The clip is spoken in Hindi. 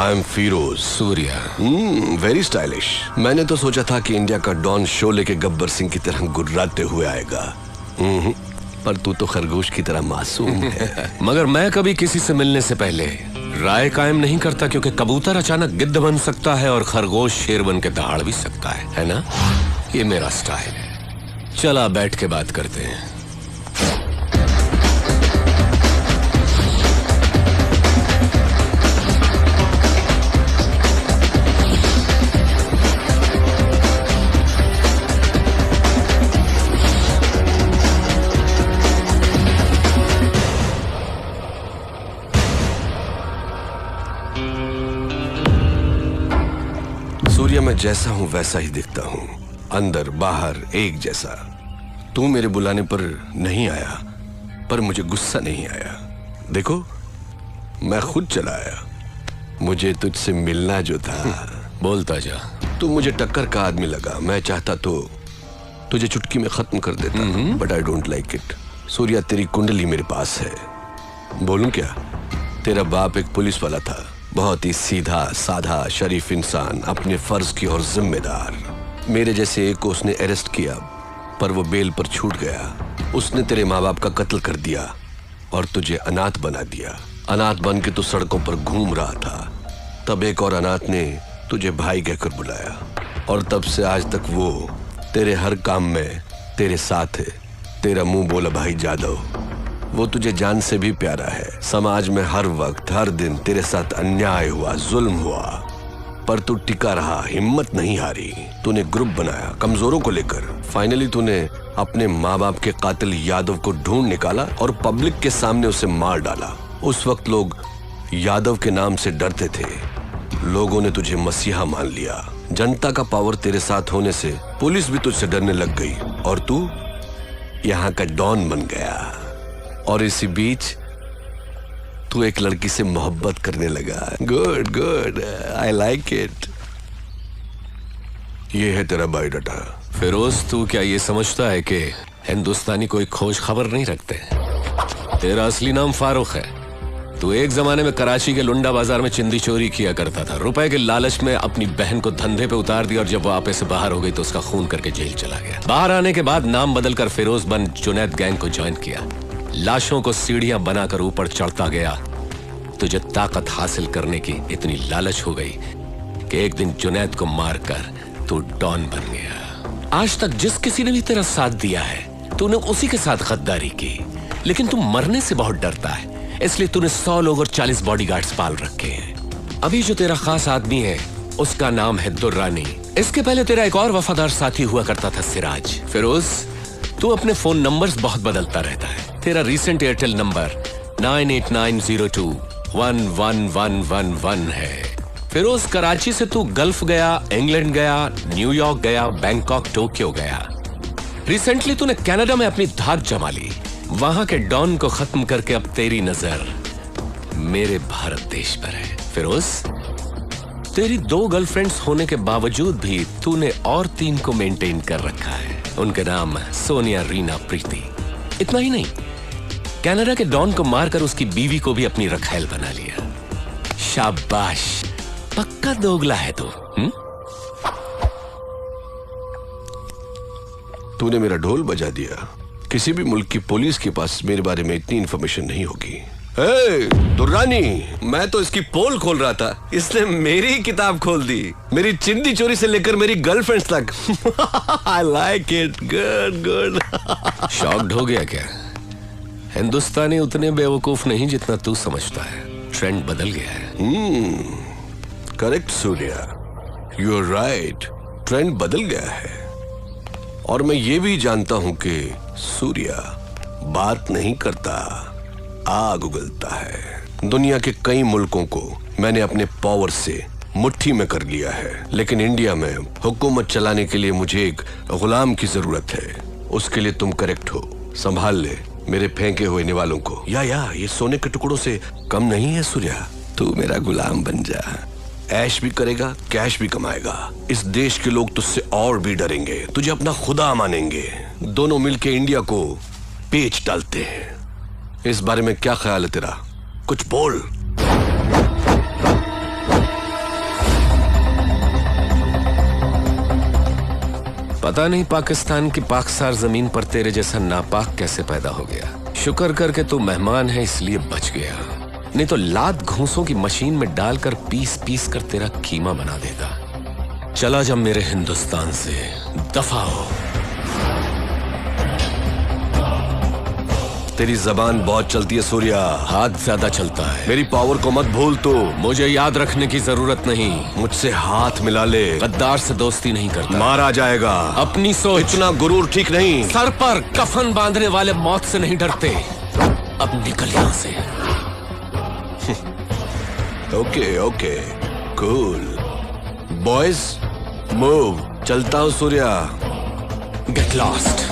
I am Firoz Surya. Very stylish. मैंने तो सोचा था कि इंडिया का डॉन शोले के गब्बर सिंह की तरह गुर्राते हुए आएगा, पर तू तो खरगोश की तरह मासूम है। मगर मैं कभी किसी से मिलने से पहले राय कायम नहीं करता, क्योंकि कबूतर अचानक गिद्ध बन सकता है और खरगोश शेर बन के दहाड़ भी सकता है ना? ये मेरा स्टाइल है। चला बैठ के बात करते हैं। सूर्या, मैं जैसा हूं वैसा ही दिखता हूं, अंदर बाहर एक जैसा। तू मेरे बुलाने पर नहीं आया, पर मुझे गुस्सा नहीं आया। देखो, मैं खुद चला आया। मुझे तुझसे मिलना जो था। बोलता जा। तू मुझे टक्कर का आदमी लगा। मैं चाहता तो तुझे चुटकी में खत्म कर देता, but I don't like it. Surya, तेरी कुंडली मेरे पास है। बोलूं क्या? तेरा बाप एक पुलिस वाला था, बहुत ही सीधा साधा शरीफ इंसान, अपने फर्ज की और जिम्मेदार। मेरे जैसे एक को उसने अरेस्ट किया, पर वो बेल पर छूट गया। उसने तेरे माँ बाप का कत्ल कर दिया और तुझे अनाथ बना दिया। अनाथ बन के तू सड़कों पर घूम रहा था। तब एक और अनाथ ने तुझे भाई कहकर बुलाया, और तब से आज तक वो तेरे हर काम में तेरे साथ है। तेरा मुंह बोला भाई जादव, वो तुझे जान से भी प्यारा है। समाज में हर वक्त हर दिन तेरे साथ अन्याय हुआ, जुल्म हुआ, पर तू टिका रहा, हिम्मत नहीं हारी। तूने ग्रुप बनाया कमजोरों को लेकर। फाइनली तूने अपने माँ बाप के कातिल यादव को ढूंढ निकाला और पब्लिक के सामने उसे मार डाला। उस वक्त लोग यादव के नाम से डरते थे। लोगों ने तुझे मसीहा मान लिया। जनता का पावर तेरे साथ होने से पुलिस भी तुझसे डरने लग गई, और तू यहाँ का डॉन बन गया। और इसी बीच तू एक लड़की से मोहब्बत करने लगा। Good good, I like it. ये है तेरा बायोडाटा। फिरोज, तू क्या ये समझता है कि हिंदुस्तानी कोई खोज खबर नहीं रखते? तेरा असली नाम फारूक है। तू एक जमाने में कराची के लुंडा बाजार में चिंदी चोरी किया करता था। रुपए के लालच में अपनी बहन को धंधे पे उतार दिया, और जब वो आपे से बाहर हो गई तो उसका खून करके जेल चला गया। बाहर आने के बाद नाम बदलकर फिरोज बन जुनैद गैंग को ज्वाइन किया। लाशों को सीढ़ियां बनाकर ऊपर चढ़ता गया। तुझे ताकत हासिल करने की इतनी लालच हो गई कि एक दिन जुनैद को मारकर तू डॉन बन गया। आज तक जिस किसी ने भी तेरा साथ दिया है, तूने उसी के साथ गद्दारी की। लेकिन तू मरने से बहुत डरता है, इसलिए तूने 100 लोग और 40 बॉडीगार्ड्स पाल रखे हैं। अभी जो तेरा खास आदमी है, उसका नाम है दुर्रानी। इसके पहले तेरा एक और वफादार साथी हुआ करता था, सिराज। फिरोज, तू अपने फोन नंबर्स बहुत बदलता रहता है। तेरा रीसेंट एयरटेल नंबर 9890211111 है। फिरोज, कराची से तू गल्फ गया, इंग्लैंड गया, न्यूयॉर्क गया, बैंकॉक, टोक्यो गया। रिसेंटली तूने कनाडा में अपनी धाक जमा ली। वहां के डॉन को खत्म करके अब तेरी नजर मेरे भारत देश पर है। फिरोज, तेरी 2 गर्लफ्रेंड्स होने के बावजूद भी तूने और 3 को मेंटेन कर रखा है। उनके नाम सोनिया, रीना, प्रीति। इतना ही नहीं, कनाडा के डॉन को मारकर उसकी बीवी को भी अपनी रखैल बना लिया। शाबाश, पक्का दोगला है तू। तूने मेरा ढोल बजा दिया। किसी भी मुल्क की पुलिस के पास मेरे बारे में इतनी इंफॉर्मेशन नहीं होगी। दुर्रानी, मैं तो इसकी पोल खोल रहा था, इसने मेरी किताब खोल दी। मेरी चिंदी चोरी से लेकर मेरी गर्लफ्रेंड्स तक। I like it, good good. Shocked हो गया क्या? हिंदुस्तानी उतने बेवकूफ नहीं जितना तू समझता है। ट्रेंड बदल गया है। Correct Surya, you are right. Trend बदल गया है। और मैं ये भी जानता हूं कि सूर्या बात नहीं करता, आग उगलता है। दुनिया के कई मुल्कों को मैंने अपने पावर से मुट्ठी में कर लिया है, लेकिन इंडिया में हुकूमत चलाने के लिए मुझे एक गुलाम की जरूरत है। उसके लिए तुम करेक्ट हो। संभाल ले मेरे फेंके हुए निवालों को। या ये सोने के टुकड़ों से कम नहीं है सूर्या। तू मेरा गुलाम बन जा। ऐश भी करेगा, कैश भी कमाएगा। इस देश के लोग तुझसे और भी डरेंगे, तुझे अपना खुदा मानेंगे। दोनों मिलके इंडिया को पेच डालते हैं। इस बारे में क्या ख्याल है तेरा? कुछ बोल। पता नहीं पाकिस्तान की पाकसार जमीन पर तेरे जैसा नापाक कैसे पैदा हो गया। शुक्र करके तू मेहमान है इसलिए बच गया, नहीं तो लात घूंसों की मशीन में डालकर पीस पीस कर तेरा कीमा बना देता। चला जा मेरे हिंदुस्तान से, दफा हो। तेरी जबान बहुत चलती है सूर्या, हाथ ज्यादा चलता है। मेरी पावर को मत भूल तू। मुझे याद रखने की जरूरत नहीं। मुझसे हाथ मिला ले, गद्दार से दोस्ती नहीं करता। मारा जाएगा। अपनी सोच। इतना गुरूर ठीक नहीं। सर पर कफन बांधने वाले मौत से नहीं डरते। अब निकल यहां से। Okay okay cool boys, move. चलता हूँ सूर्या। Get lost.